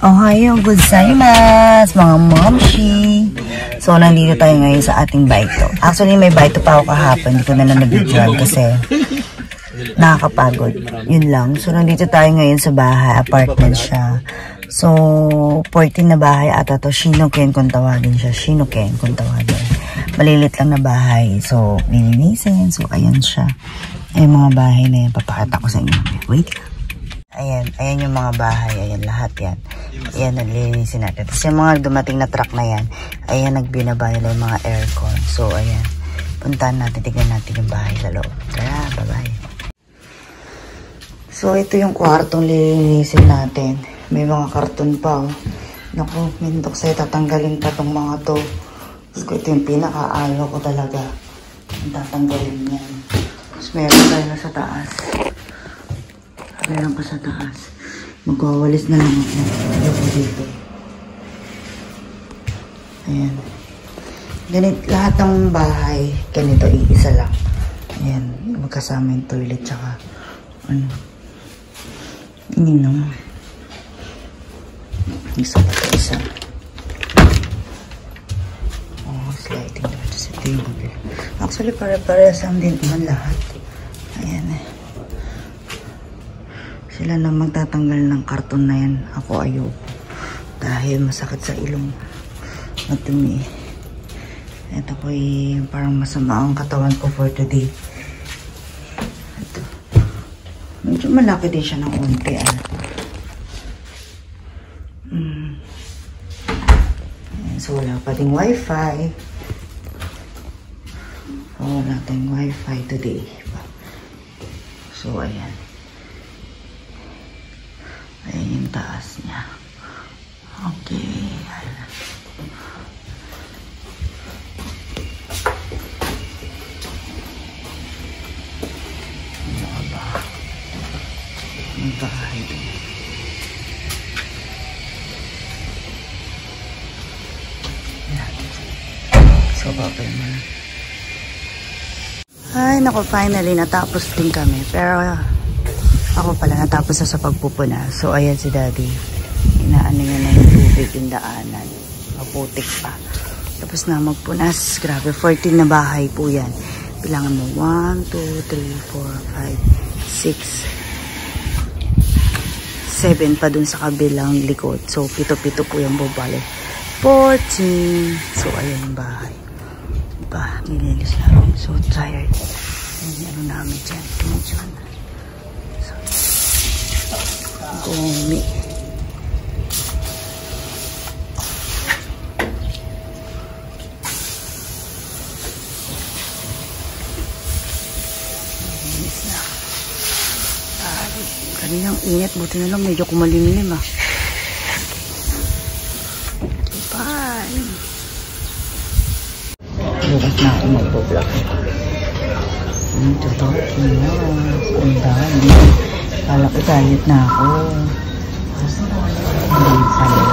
Ohayo gozaimasu, mga momshi. So, nandito tayo ngayon sa ating baito. Actually, may baito pa ako kahapon. Hindi ko na lang nag-videoan kasi nakakapagod. Yun lang. So, nandito tayo ngayon sa bahay. Apartment siya. So, 14 na bahay ata to. Shinoken kung tawagin siya. Shinoken kung tawagin. Malilit lang na bahay. So, nilinisin. So, ayan siya. Ayan mga bahay na yan. Papakita ko sa inyo. Wait lang. Ayan. Ayan yung mga bahay. Ayan. Lahat yan. Ayan. Nalilinisin natin. Tapos yung mga dumating na truck na yan. Ayan. Nagbinaba nila yung mga aircon. So, ayan. Puntahan natin. Tignan natin yung bahay sa loob. Tara. Bye-bye. So, ito yung kwartong lilinisin natin. May mga karton pa, oh. Naku, mintok sa'yo. Tatanggalin pa tong mga to. So, ito yung pinaka-alo ko talaga. Tatanggalin yan. Tapos meron tayo na sa taas. Meron pa sa taas. Magwawalis na lang ako. Ayoko dito. Ayan. Ganit, lahat ng bahay, ganito, iisa lang. Ayan. Magkasama yung toilet, tsaka, ano, ininom. Isa pa ito, isa. Oh, sliding doon sa table. Actually, pare-parehas ang din naman lahat. Ayan eh. Sila na magtatanggal ng karton na yan. Ako ayoko. Dahil masakit sa ilong. Matumi. Ito po parang masama ang katawan ko for today. Ito. Medyo malaki din siya ng unti. So, wala pa ding wifi. So, wala tayong wifi today. So, ayan. Ayan yung taas niya. Okay. Ano ba? Ang bahay doon. So, babay mo na. Ay, naku, finally, natapos din kami. Pero, ako pala, natapos na sa pagpupuna. So, ayan si Daddy. Inaano niya na yung tubig, yung daanan. Maputik pa. Tapos na magpunas. Grabe, 14 na bahay po yan. Bilangan mo, 1, 2, 3, 4, 5, 6, 7 pa dun sa kabilang likod. So, pito-pito po yung bubale. 14. So, ayan yung bahay. Diba? Nilinis na ako. So tired. Ayan, ano namin dyan. Tumudyan. So, gumi. Nilinis na. Kaninang init. Buti na lang medyo kumalimlim ah. Bukas na ako magpo-vlog. Totoo. Ang dami. Kala ko diet na ako. Hindi pala.